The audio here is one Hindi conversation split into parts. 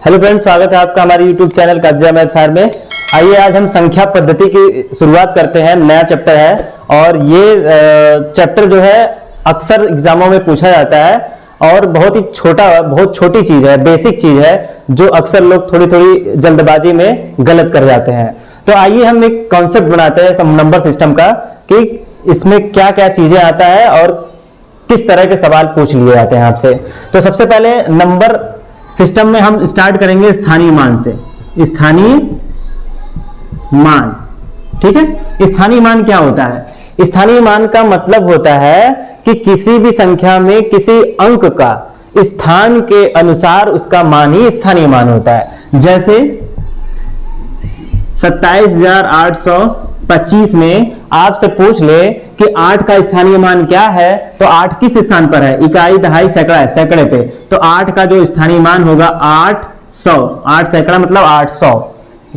हेलो फ्रेंड्स, स्वागत है आपका हमारे यूट्यूब चैनल कब्जा मैथ फायर में। आइए आज हम संख्या पद्धति की शुरुआत करते हैं। नया चैप्टर है और ये चैप्टर जो है अक्सर एग्जामों में पूछा जाता है और बहुत छोटी चीज है, बेसिक चीज है जो अक्सर लोग थोड़ी थोड़ी जल्दबाजी में गलत कर जाते हैं। तो आइए हम एक कॉन्सेप्ट बनाते हैं नंबर सिस्टम का कि इसमें क्या क्या चीजें आता है और किस तरह के सवाल पूछ लिए जाते हैं आपसे। तो सबसे पहले नंबर सिस्टम में हम स्टार्ट करेंगे स्थानीय मान से। स्थानीय मान, ठीक है। स्थानीय मान क्या होता है? स्थानीय मान का मतलब होता है कि किसी भी संख्या में किसी अंक का स्थान के अनुसार उसका मान ही स्थानीय मान होता है। जैसे 27,825 में आपसे पूछ ले कि 8 का स्थानीय मान क्या है, तो 8 किस स्थान पर है? इकाई, दहाई, सैकड़ा है, सैकड़े पे। तो 8 का जो स्थानीय मान होगा 800। 8 सैकड़ा मतलब 800,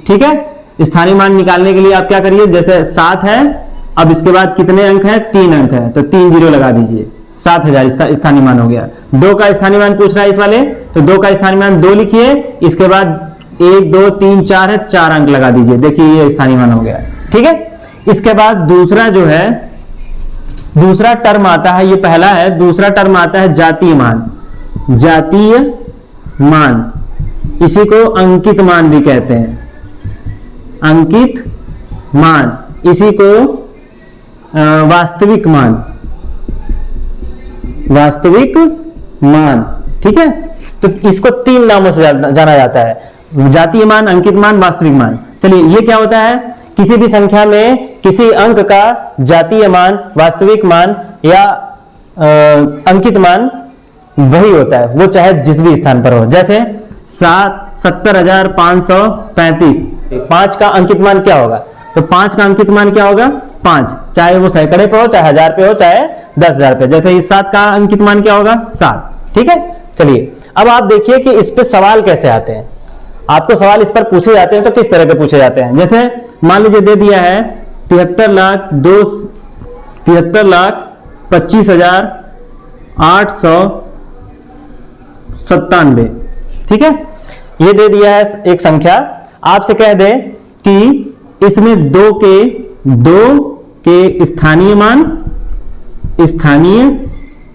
ठीक है। स्थानीय मान निकालने के लिए आप क्या करिए, जैसे 7 है, अब इसके बाद कितने अंक है? 3 अंक है, तो 3 जीरो लगा दीजिए, 7000 स्थानीय मान हो गया। 2 का स्थानीय मान पूछ रहा है इस वाले, तो 2 का स्थानीय मान 2 लिखिए, इसके बाद 1 2 3 4 है, 4 अंक लगा दीजिए, देखिए ये स्थानीय मान हो गया, ठीक है। इसके बाद दूसरा जो है, दूसरा टर्म आता है, ये पहला है, दूसरा टर्म आता है जातीय मान। जातीय मान, इसी को अंकित मान भी कहते हैं। अंकित मान, इसी को वास्तविक मान, वास्तविक मान, ठीक है। तो इसको 3 नामों से जाना जाता है, जातीय मान, अंकित मान, वास्तविक मान। चलिए, ये क्या होता है? किसी भी संख्या में किसी अंक का जातीय मान, वास्तविक मान या अंकित मान वही होता है, वो चाहे जिस भी स्थान पर हो। जैसे 70,535, 5 का अंकित मान क्या होगा? तो 5 का अंकित मान क्या होगा? 5, चाहे वो सैकड़े पे हो, चाहे 1000 पे हो, चाहे 10,000 पे। जैसे इस 7 का अंकित मान क्या होगा? 7, ठीक है। चलिए, अब आप देखिए कि इस पे सवाल कैसे आते हैं। आपको सवाल इस पर पूछे जाते हैं तो किस तरह के पूछे जाते हैं। जैसे मान लीजिए दे दिया है 73,25,897, ठीक है। ये दे दिया है एक संख्या, आपसे कह दे कि इसमें 2 के स्थानीय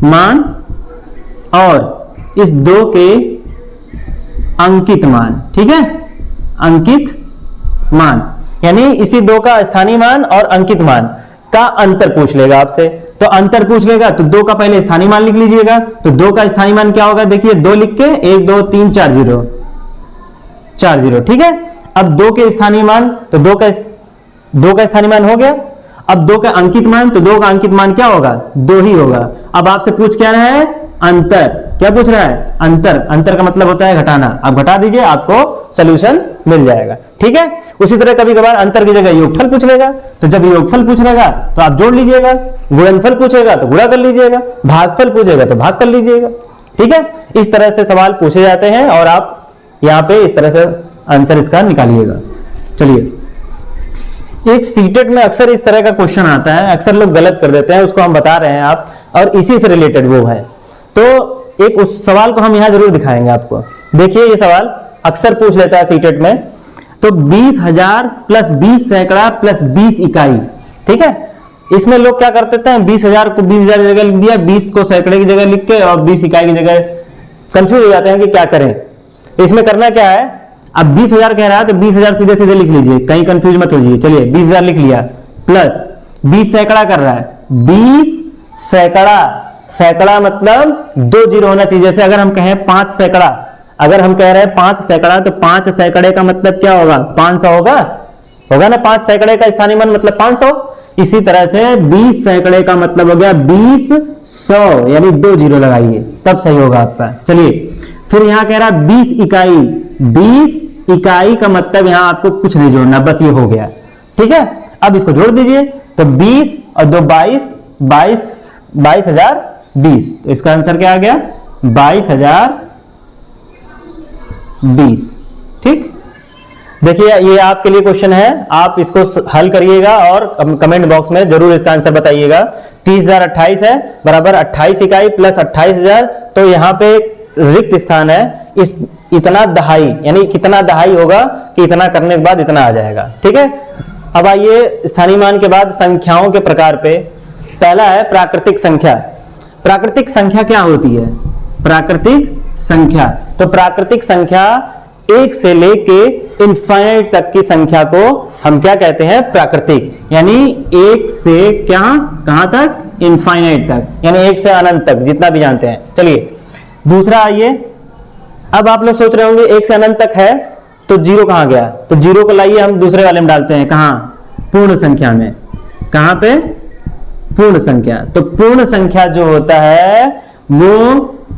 मान और इस 2 के अंकित मान, ठीक है। अंकित मान यानी इसी 2 का स्थानीय मान और अंकित मान का अंतर पूछ लेगा आपसे। तो अंतर पूछ लेगा तो 2 का पहले स्थानीय मान लिख लीजिएगा। तो 2 का स्थानीय मान क्या होगा? देखिए 2 लिख के 1 2 3 4 0, 4 0, ठीक है। अब 2 के स्थानीय मान, तो 2 का स्थानीय मान हो गया। अब 2 का अंकित मान, तो 2 का अंकित मान क्या होगा? 2 ही होगा। अब आपसे पूछ क्या रहा है? अंतर। क्या पूछ रहा है? अंतर। अंतर का मतलब होता है घटाना। आप घटा दीजिए, आपको सॉल्यूशन मिल जाएगा, ठीक है। उसी तरह कभी कभार अंतर की जगह योगफल पूछ लेगा, तो जब योगफल पूछ लेगा तो आप जोड़ लीजिएगा। गुणनफल पूछेगा तो गुणा कर लीजिएगा। भागफल पूछेगा तो भाग कर लीजिएगा, ठीक है। इस तरह से सवाल पूछे जाते हैं और आप यहाँ पे इस तरह से आंसर इसका निकालिएगा। चलिए, एक सीटेट में अक्सर इस तरह का क्वेश्चन आता है, अक्सर लोग गलत कर देते हैं, उसको हम बता रहे हैं आप, और इसी से रिलेटेड वो है। तो एक उस सवाल को हम यहां जरूर दिखाएंगे आपको। देखिए, ये सवाल अक्सर पूछ लेता है सीटेट में। तो 20,000 प्लस 20 सैकड़ा प्लस 20 इकाई, ठीक है। इसमें लोग क्या करते हैं? 20,000 को 20,000 की जगह लिख दिया, 20 को सैकड़े की जगह लिख के और 20 इकाई की जगह कंफ्यूज हो जाते हैं कि क्या करें। इसमें करना क्या है? अब 20,000 कह रहा है तो 20,000 सीधे सीधे लिख लीजिए, कहीं कंफ्यूज मत हो जाइए। चलिए, 20,000 लिख लिया, प्लस 20 सैकड़ा कर रहा है, 20 सैकड़ा, सैकड़ा मतलब 2 जीरो होना चाहिए। जैसे अगर हम कहें 5 सैकड़ा, अगर हम कह रहे हैं 5 सैकड़ा, तो 5 सैकड़े का मतलब क्या होगा? 500 होगा ना। 5 सैकड़े का स्थानीय मान मतलब 500। इसी तरह से 20 सैकड़े का मतलब हो गया 20,100, यानी 2 जीरो लगाइए, तब सही होगा आपका। चलिए, फिर यहां कह रहा 20 इकाई, 20 इकाई का मतलब यहां आपको कुछ नहीं जोड़ना, बस ये हो गया, ठीक है। अब इसको जोड़ दीजिए, तो 20 और 2 22, 22,020। तो इसका आंसर क्या आ गया? 22,020, ठीक। देखिए, ये आपके लिए क्वेश्चन है, आप इसको हल करिएगा और कमेंट बॉक्स में जरूर इसका आंसर बताइएगा। 30,028 है बराबर 28 इकाई प्लस 28,000, तो यहाँ पे रिक्त स्थान है, इस इतना दहाई, यानी कितना दहाई होगा कि इतना करने के बाद इतना आ जाएगा। ठीक है, अब आइए स्थानीय मान के बाद संख्याओं के प्रकार पे। पहला है प्राकृतिक संख्या। प्राकृतिक संख्या क्या होती है? प्राकृतिक संख्या, तो प्राकृतिक संख्या एक से लेके इनफाइनाइट तक की संख्या को हम क्या कहते हैं? प्राकृतिक। यानी एक से क्या, कहां तक? इनफाइनाइट तक, यानी एक से अनंत तक, जितना भी जानते हैं। चलिए दूसरा आइए। अब आप लोग सोच रहे होंगे एक से अनंत तक है तो जीरो कहां गया? तो जीरो को लाइए हम दूसरे वाले में डालते हैं। कहां? पूर्ण संख्या में। कहां पे? पूर्ण संख्या। तो पूर्ण संख्या जो होता है वो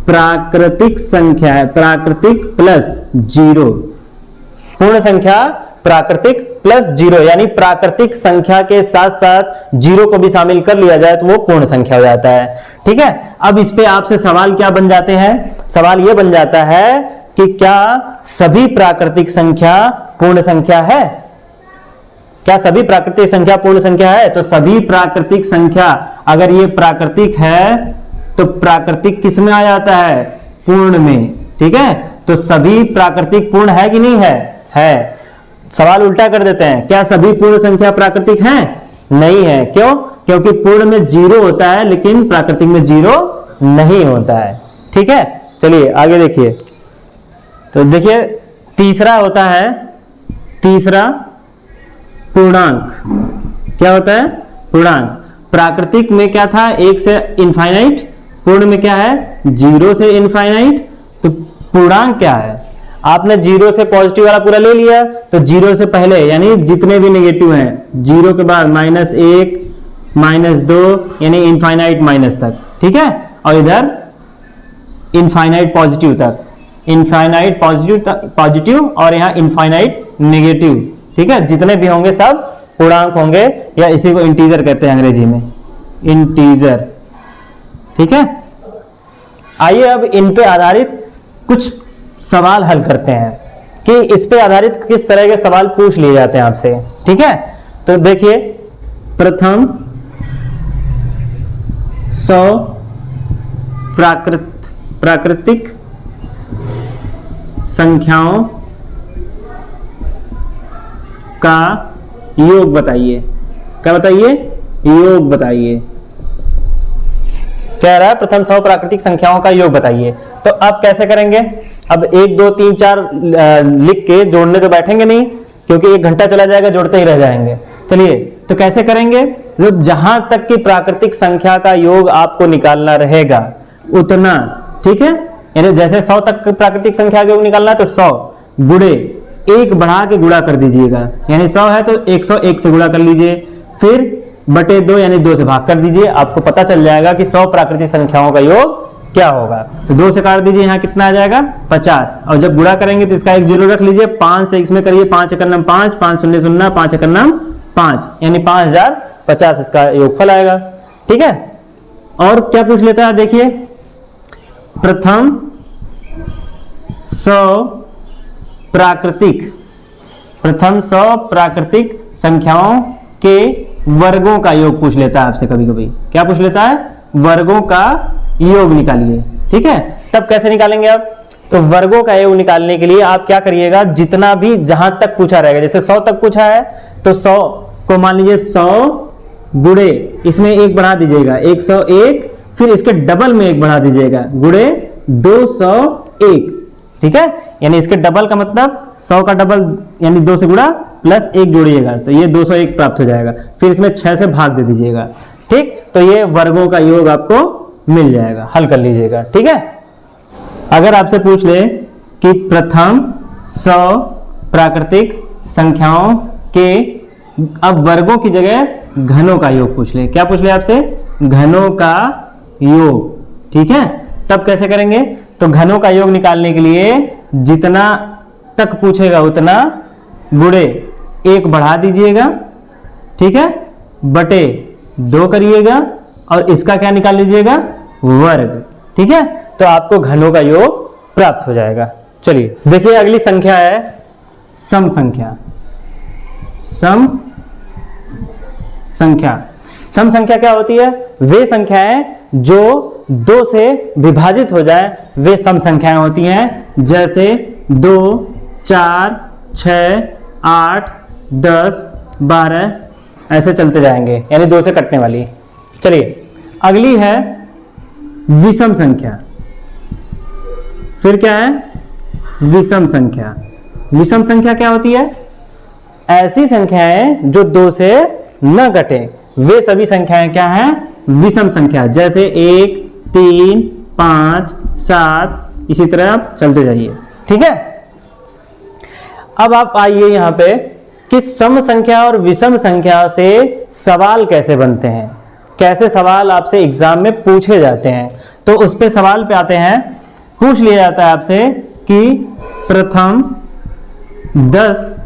प्राकृतिक संख्या है, प्राकृतिक प्लस जीरो। पूर्ण संख्या प्राकृतिक प्लस जीरो, यानी प्राकृतिक संख्या के साथ साथ जीरो को भी शामिल कर लिया जाए तो वो पूर्ण संख्या हो जाता है। ठीक है, अब इस पे आपसे सवाल क्या बन जाते हैं? सवाल ये बन जाता है कि क्या सभी प्राकृतिक संख्या पूर्ण संख्या है? क्या सभी प्राकृतिक संख्या पूर्ण संख्या है? तो सभी प्राकृतिक संख्या, अगर ये प्राकृतिक है तो प्राकृतिक किस में आ जाता है? पूर्ण में। ठीक है, तो सभी प्राकृतिक पूर्ण है कि नहीं है? है। सवाल उल्टा कर देते हैं, क्या सभी पूर्ण संख्या प्राकृतिक हैं? नहीं है। क्यों? क्योंकि पूर्ण में जीरो होता है लेकिन प्राकृतिक में जीरो नहीं होता है। ठीक है, चलिए आगे देखिए। तो देखिए तीसरा होता है, तीसरा पूर्णांक। क्या होता है? पूर्णांक। प्राकृतिक में क्या था? एक से इनफाइनाइट। पूर्ण में क्या है? जीरो से इनफाइनाइट। तो पूर्णांक क्या है? आपने जीरो से पॉजिटिव वाला पूरा ले लिया, तो जीरो से पहले यानी जितने भी नेगेटिव हैं, जीरो के बाद -1, -2, यानी इनफाइनाइट माइनस तक। ठीक है, और इधर इनफाइनाइट पॉजिटिव तक, इनफाइनाइट पॉजिटिव और यहाँ इनफाइनाइट नेगेटिव। ठीक है, जितने भी होंगे सब पूर्णांक होंगे, या इसी को इंटीजर कहते हैं अंग्रेजी में, इंटीजर। ठीक है, आइए अब इन पे आधारित कुछ सवाल हल करते हैं कि इस पे आधारित किस तरह के सवाल पूछ लिए जाते हैं आपसे। ठीक है, तो देखिए प्रथम 100 प्राकृतिक संख्याओं का योग बताइए। क्या बताइए? योग बताइए। कह रहा है प्रथम 100 प्राकृतिक संख्याओं का योग बताइए। तो अब कैसे करेंगे? अब 1 2 3 4 लिख के जोड़ने तो बैठेंगे नहीं, क्योंकि 1 घंटा चला जाएगा, जोड़ते ही रह जाएंगे। चलिए तो कैसे करेंगे? जहां तक कि प्राकृतिक संख्या का योग आपको निकालना रहेगा उतना। ठीक है, यानी जैसे 100 तक प्राकृतिक संख्या का योग निकालना है तो 100 गुणे 1 बढ़ा के गुणा कर दीजिएगा, यानी 100 है तो 101 से गुणा कर लीजिए, फिर बटे 2 यानी 2 से भाग कर दीजिए। आपको पता चल जाएगा कि 100 प्राकृतिक संख्याओं का योग क्या होगा। तो 2 से काट दीजिए, यहाँ कितना आ जाएगा? 50। और जब गुणा करेंगे तो इसका एक जीरो रख लीजिए, 5 से इसमें करिए, 5 एकड़ नाम 5, 5 शून्य शून्य, 5 एकड़ नाम 5, यानी 5050 इसका योगफल आएगा। ठीक है, और क्या पूछ लेता है? देखिए प्रथम 100 प्राकृतिक संख्याओं के वर्गों का योग पूछ लेता है आपसे कभी कभी। क्या पूछ लेता है? वर्गों का योग निकालिए। ठीक है, तब कैसे निकालेंगे आप? तो वर्गों का योग निकालने के लिए आप क्या करिएगा? जितना भी जहां तक पूछा रहेगा, जैसे 100 तक पूछा है तो 100 को मान लीजिए 100 गुणे इसमें 1 बढ़ा दीजिएगा, 101, फिर इसके डबल में 1 बढ़ा दीजिएगा, गुणे 201। ठीक है, यानी इसके डबल का मतलब 100 का डबल यानी 2 से गुणा प्लस 1 जोड़िएगा तो ये 201 प्राप्त हो जाएगा, फिर इसमें 6 से भाग दे दीजिएगा। ठीक, तो ये वर्गों का योग आपको मिल जाएगा, हल कर लीजिएगा। ठीक है, अगर आपसे पूछ ले कि प्रथम 100 प्राकृतिक संख्याओं के, अब वर्गों की जगह घनों का योग पूछ ले। क्या पूछ ले आपसे? घनों का योग। ठीक है, तब कैसे करेंगे? तो घनों का योग निकालने के लिए जितना तक पूछेगा उतना गुणे 1 बढ़ा दीजिएगा। ठीक है, बटे 2 करिएगा और इसका क्या निकाल लीजिएगा? वर्ग। ठीक है, तो आपको घनों का योग प्राप्त हो जाएगा। चलिए देखिए अगली संख्या है सम संख्या। सम संख्या क्या होती है? वे संख्याएं जो 2 से विभाजित हो जाए वे सम संख्याएं होती हैं। जैसे 2, 4, 6, 8, 10, 12 ऐसे चलते जाएंगे, यानी 2 से कटने वाली। चलिए अगली है विषम संख्या। फिर क्या है? विषम संख्या। विषम संख्या क्या होती है? ऐसी संख्याएं जो 2 से न कटे, वे सभी संख्याएं क्या हैं? विषम संख्या। जैसे 1, 3, 5, 7, इसी तरह आप चलते जाइए। ठीक है, अब आप आइए यहां पे कि सम संख्या और विषम संख्या से सवाल कैसे बनते हैं, कैसे सवाल आपसे एग्जाम में पूछे जाते हैं। तो उस पे सवाल पे आते हैं। पूछ लिया जाता है आपसे कि प्रथम 10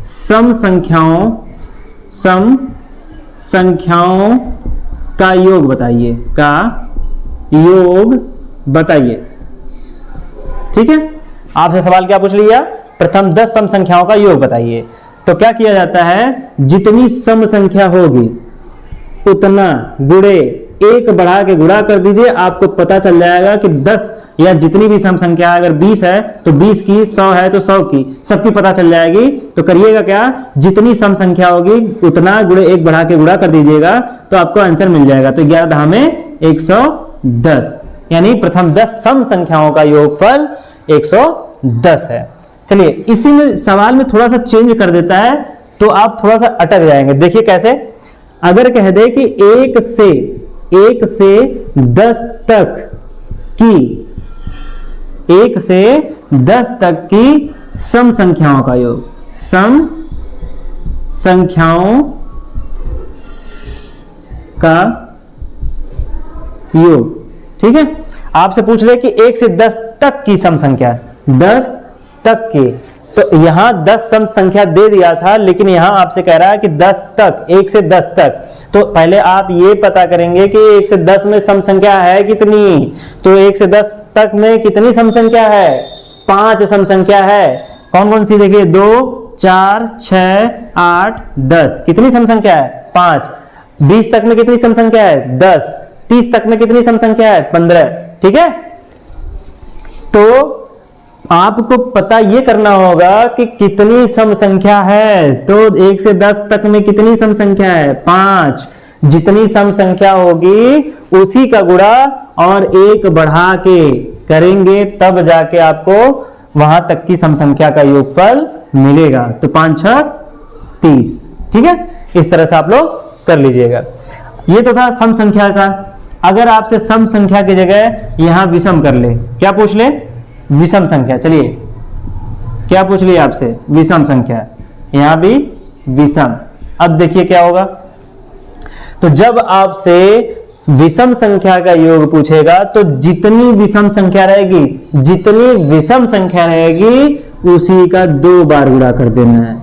सम संख्याओं का योग बताइए, ठीक है, आपसे सवाल क्या पूछ लिया? प्रथम 10 सम संख्याओं का योग बताइए। तो क्या किया जाता है? जितनी सम संख्या होगी उतना गुणे 1 बढ़ा के गुणा कर दीजिए, आपको पता चल जाएगा कि 10 या जितनी भी सम संख्या है, अगर 20 है तो 20 की, 100 है तो 100 की, सबकी पता चल जाएगी। तो करिएगा क्या? जितनी सम संख्या होगी उतना गुणे 1 बढ़ा के गुणा कर दीजिएगा, तो आपको आंसर मिल जाएगा। तो 11 दहा में 110, यानी प्रथम 10 सम संख्याओं का योगफल 110 है। चलिए इसी में सवाल में थोड़ा सा चेंज कर देता है, तो आप थोड़ा सा अटक जाएंगे। देखिए कैसे? अगर कह दे कि 1 से 10 तक की, 1 से 10 तक की सम संख्याओं का योग, सम संख्याओं का योग, ठीक है। आपसे पूछ ले कि 1 से 10 तक की सम संख्या, 10 तक की, तो यहां 10 सम संख्या दे दिया था, लेकिन यहां आपसे कह रहा है कि 10 तक, 1 से 10 तक। तो पहले आप ये पता करेंगे कि 1 से 10 में सम संख्या है कितनी। तो 1 से 10 तक में कितनी सम संख्या है? 5 सम संख्या है। कौन कौन सी? देखिए 2, 4, 6, 8, 10। कितनी सम संख्या है? 5। 20 तक में कितनी सम संख्या है? 10। 30 तक में कितनी सम संख्या है? 15। ठीक है, तो आपको पता ये करना होगा कि कितनी सम संख्या है। तो 1 से 10 तक में कितनी सम संख्या है? 5। जितनी सम संख्या होगी उसी का गुणा और 1 बढ़ा के करेंगे, तब जाके आपको वहां तक की सम संख्या का योगफल मिलेगा। तो 5 6 30। ठीक है, इस तरह से आप लोग कर लीजिएगा। ये तो था सम संख्या का। अगर आपसे सम संख्या की जगह यहां विषम कर ले, क्या पूछ ले? विषम संख्या। चलिए क्या पूछ लिया आपसे? विषम संख्या। यहां भी विषम। अब देखिए क्या होगा। तो जब आपसे विषम संख्या का योग पूछेगा तो जितनी विषम संख्या रहेगी, जितनी विषम संख्या रहेगी उसी का 2 बार गुणा कर देना है।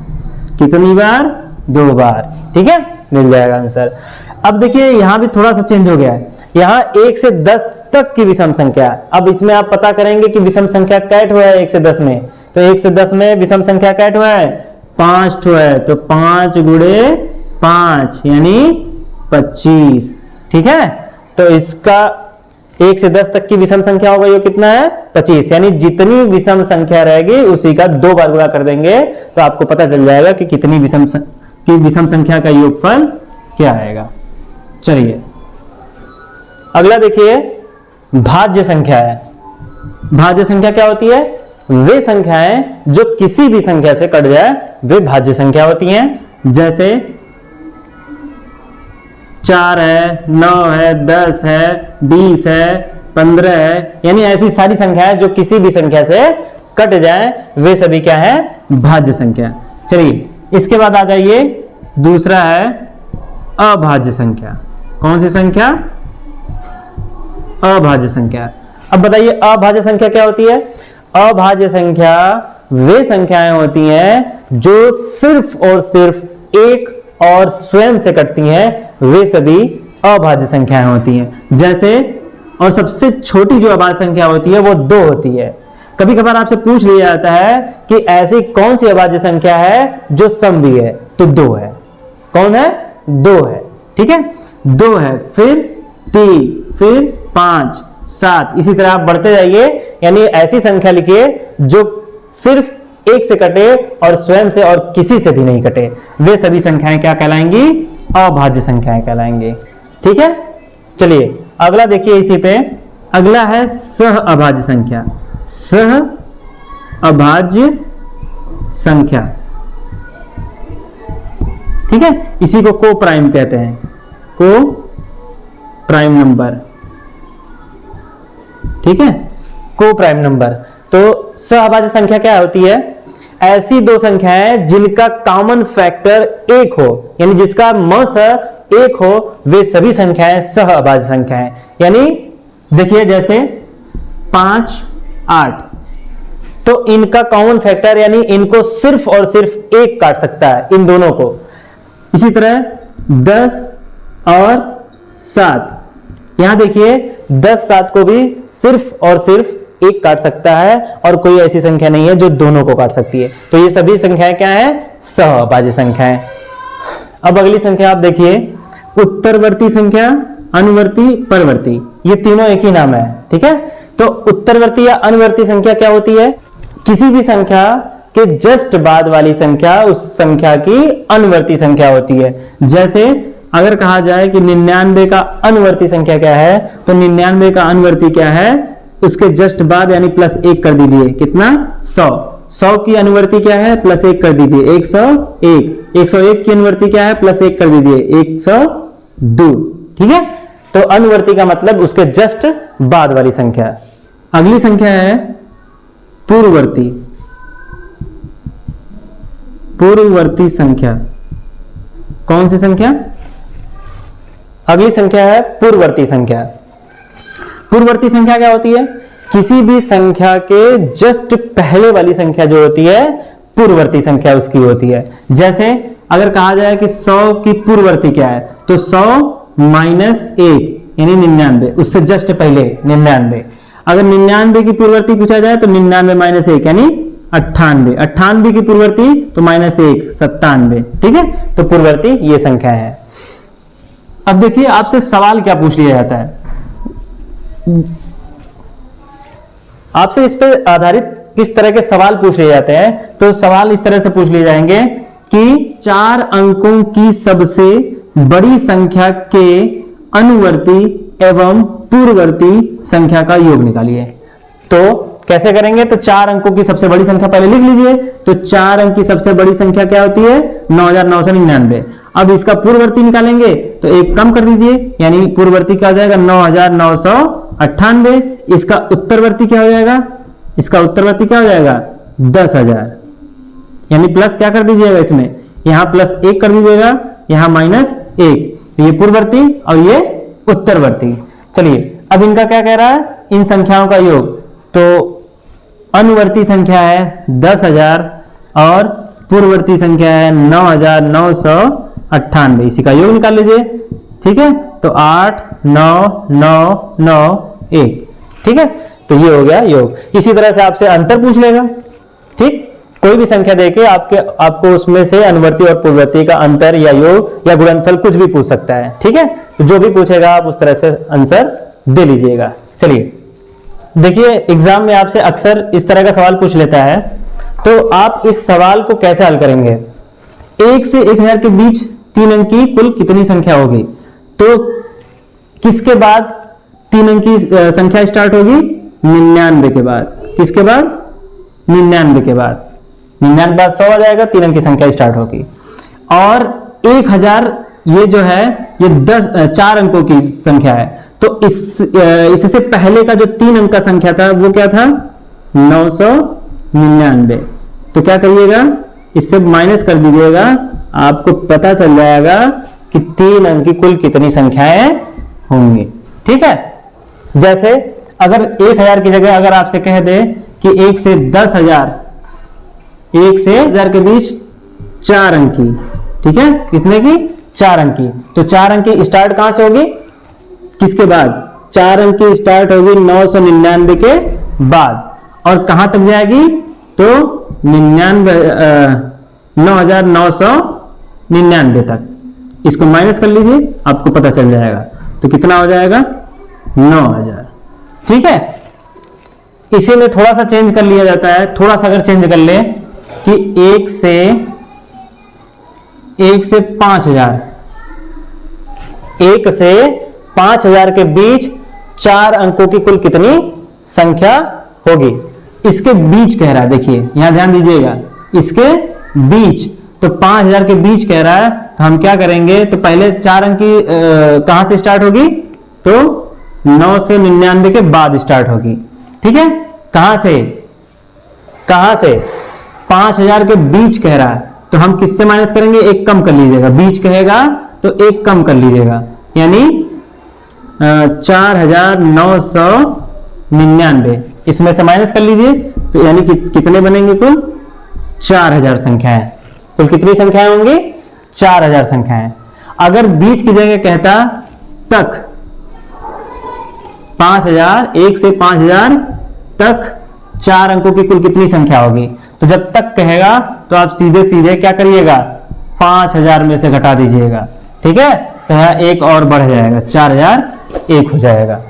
कितनी बार? 2 बार। ठीक है, मिल जाएगा आंसर। अब देखिए यहां भी थोड़ा सा चेंज हो गया है। यहां 1 से 10 तक की विषम संख्या। अब इसमें आप पता करेंगे कि विषम संख्या कैट हुआ है 1 से 10 में। तो 1 से 10 में विषम संख्या कैट हुआ है 5 ठो है, तो 5 गुणे 5 यानी 25। ठीक है, तो इसका 1 से 10 तक की विषम संख्या होगा, ये कितना है? 25। यानी जितनी विषम संख्या रहेगी उसी का 2 बार गुणा कर देंगे, तो आपको पता चल जाएगा कि कितनी विषम संख्या का योगफल क्या आएगा। चलिए अगला देखिए, भाज्य संख्या है। भाज्य संख्या क्या होती है? वे संख्याएं जो किसी भी संख्या से कट जाए वे भाज्य संख्या होती हैं। जैसे 4 है, 9 है, 10 है, 20 है, 15 है, यानी ऐसी सारी संख्याएं जो किसी भी संख्या से कट जाए वे सभी क्या है? भाज्य संख्या। चलिए इसके बाद आ जाइए, दूसरा है अभाज्य संख्या। कौन सी संख्या? अभाज्य संख्या। अब बताइए अभाज्य संख्या क्या होती है? अभाज्य संख्या वे संख्याएं होती हैं जो सिर्फ और सिर्फ एक और स्वयं से कटती हैं, वे सभी अभाज्य संख्याएं होती हैं। जैसे, और सबसे छोटी जो अभाज्य संख्या होती है वो 2 होती है। कभी कभार आपसे पूछ लिया जाता है कि ऐसी कौन सी अभाज्य संख्या है जो सम भी है, तो 2 है। कौन है? 2 है। ठीक है, 2 है, फिर 3, फिर 5, 7, इसी तरह आप बढ़ते जाइए। यानी ऐसी संख्या लिखिए जो सिर्फ एक से कटे और स्वयं से और किसी से भी नहीं कटे, वे सभी संख्याएं क्या कहलाएंगी? अभाज्य संख्याएं कहलाएंगी। ठीक है, चलिए अगला देखिए इसी पे। अगला है सह अभाज्य संख्या। सह अभाज्य संख्या, ठीक है, इसी को को प्राइम कहते हैं, को प्राइम नंबर। ठीक है, को प्राइम नंबर। तो सहअभाज्य संख्या क्या होती है? ऐसी दो संख्याएं जिनका कॉमन फैक्टर एक हो, यानी जिसका मस एक हो, वे सभी संख्याएं सहअभाज्य संख्याएं। यानी देखिए जैसे 5, 8, तो इनका कॉमन फैक्टर यानी इनको सिर्फ और सिर्फ एक काट सकता है, इन दोनों को। इसी तरह 10 और 7, यहां देखिए 10, 7 को भी सिर्फ और सिर्फ एक काट सकता है और कोई ऐसी संख्या नहीं है जो दोनों को काट सकती है। तो ये सभी संख्याएं क्या है? सहअभाज्य संख्याएं। अब अगली संख्या आप देखिए, उत्तरवर्ती संख्या, अनुवर्ती, परवर्ती, ये तीनों एक ही नाम है। ठीक है, तो उत्तरवर्ती या अनुवर्ती संख्या क्या होती है? किसी भी संख्या के जस्ट बाद वाली संख्या उस संख्या की अनुवर्ती संख्या होती है। जैसे अगर कहा जाए कि 99 का अनुवर्ती संख्या क्या है, तो 99 का अनुवर्ती क्या है? उसके जस्ट बाद यानी +1 कर दीजिए, कितना? 100। 100 की अनुवर्ती क्या है? +1 कर दीजिए, 101। 101 की अनुवर्ती क्या है? +1 कर दीजिए, 102। ठीक है, तो अनुवर्ती का मतलब उसके जस्ट बाद वाली संख्या। अगली संख्या है पूर्ववर्ती। पूर्ववर्ती संख्या कौन सी संख्या? अगली संख्या है पूर्ववर्ती संख्या। पूर्ववर्ती संख्या क्या होती है? किसी भी संख्या के जस्ट पहले वाली संख्या जो होती है, पूर्ववर्ती संख्या उसकी होती है। जैसे अगर कहा जाए कि 100 की पूर्ववर्ती क्या है, तो 100 - 1 यानी 99, उससे जस्ट पहले 99। अगर 99 की पूर्ववर्ती पूछा जाए तो 99 - 1 यानी 98। 98 की पूर्ववर्ती तो -1 97। ठीक है, तो पूर्ववर्ती ये संख्या है। अब देखिए आपसे सवाल क्या पूछ लिया जाता है, आपसे इस पर आधारित किस तरह के सवाल पूछ लिए जाते हैं। तो सवाल इस तरह से पूछ लिए जाएंगे कि 4 अंकों की सबसे बड़ी संख्या के अनुवर्ती एवं पूर्ववर्ती संख्या का योग निकालिए। तो कैसे करेंगे? तो 4 अंकों की सबसे बड़ी संख्या पहले लिख लीजिए। तो 4 अंक की सबसे बड़ी संख्या क्या होती है? 9999। अब इसका पूर्ववर्ती निकालेंगे तो एक कम कर दीजिए, यानी पूर्ववर्ती क्या हो जाएगा? 9998। इसका उत्तरवर्ती क्या हो जाएगा? इसका उत्तरवर्ती क्या हो जाएगा? 10000। यानी प्लस क्या कर दीजिएगा इसमें? यहां +1 कर दीजिएगा, यहां -1। तो ये पूर्ववर्ती और ये उत्तरवर्ती। चलिए अब इनका क्या कह रहा है? इन संख्याओं का योग। तो अनुवर्ती संख्या है 10000 और पूर्ववर्ती संख्या है 9998। इसी का योग निकाल लीजिए। ठीक है, तो 8 9 9 9 1। ठीक है, तो ये हो गया योग। इसी तरह से आपसे अंतर पूछ लेगा। ठीक, कोई भी संख्या देके आपको उसमें से अनुवर्ती और पूर्ववर्ती का अंतर या योग या गुणनफल कुछ भी पूछ सकता है। ठीक है, तो जो भी पूछेगा आप उस तरह से आंसर दे लीजिएगा। चलिए देखिए, एग्जाम में आपसे अक्सर इस तरह का सवाल पूछ लेता है, तो आप इस सवाल को कैसे हल करेंगे? 1 से 1000 के बीच 3 अंक की कुल कितनी संख्या होगी? तो किसके बाद 3 अंक की संख्या स्टार्ट होगी? 99 के बाद। किसके बाद? 99 के बाद। 99 बाद 100 आ जाएगा, 3 अंक की संख्या स्टार्ट होगी। और 1000 ये जो है ये 4 अंकों की संख्या है। तो इससे पहले का जो 3 अंक का संख्या था वो क्या था? 999। तो क्या करिएगा? इससे माइनस कर दीजिएगा, आपको पता चल जाएगा कि 3 अंक की कुल कितनी संख्याएं होंगी। ठीक है, जैसे अगर 1000 की जगह अगर आपसे कह दे कि 1 से 10,000, 1 से 1000 के बीच 4 अंक की, ठीक है, कितने की? 4 अंक की। तो 4 अंक की स्टार्ट कहां से होगी? किसके बाद? 4 अंक की स्टार्ट होगी 999 के बाद और कहां तक जाएगी? तो 9999 तक। इसको माइनस कर लीजिए, आपको पता चल जाएगा। तो कितना हो जाएगा? 9000। ठीक है, इसी में थोड़ा सा चेंज कर लिया जाता है, थोड़ा सा अगर चेंज कर ले कि 1 से 5000, 1 से 5000 के बीच 4 अंकों की कुल कितनी संख्या होगी। इसके बीच कह रहा है, देखिए यहां ध्यान दीजिएगा, इसके बीच, तो 5000 के बीच कह रहा है, तो हम क्या करेंगे, तो पहले 4 अंक की कहां से स्टार्ट होगी, तो 9 से 99 के बाद स्टार्ट होगी। ठीक है, कहां से 5000 के बीच कह रहा है, तो हम किससे माइनस करेंगे, एक कम कर लीजिएगा, बीच कहेगा तो एक कम कर लीजिएगा, यानी 4999 इसमें से माइनस कर लीजिए, तो यानी कितने बनेंगे, कुल 4000 संख्याएं। कुल कितनी संख्याएं होंगी, 4000 संख्याएं। अगर बीच की जगह कहता तक, 5000, 1 से 5000 तक 4 अंकों की कुल कितनी संख्या होगी, तो जब तक कहेगा तो आप सीधे सीधे क्या करिएगा, 5000 में से घटा दीजिएगा। ठीक है, तो यहाँ एक और बढ़ जाएगा, 4001 हो जाएगा।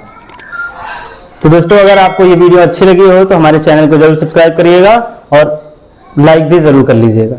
तो दोस्तों, अगर आपको ये वीडियो अच्छी लगी हो तो हमारे चैनल को जरूर सब्सक्राइब करिएगा और लाइक भी जरूर कर लीजिएगा।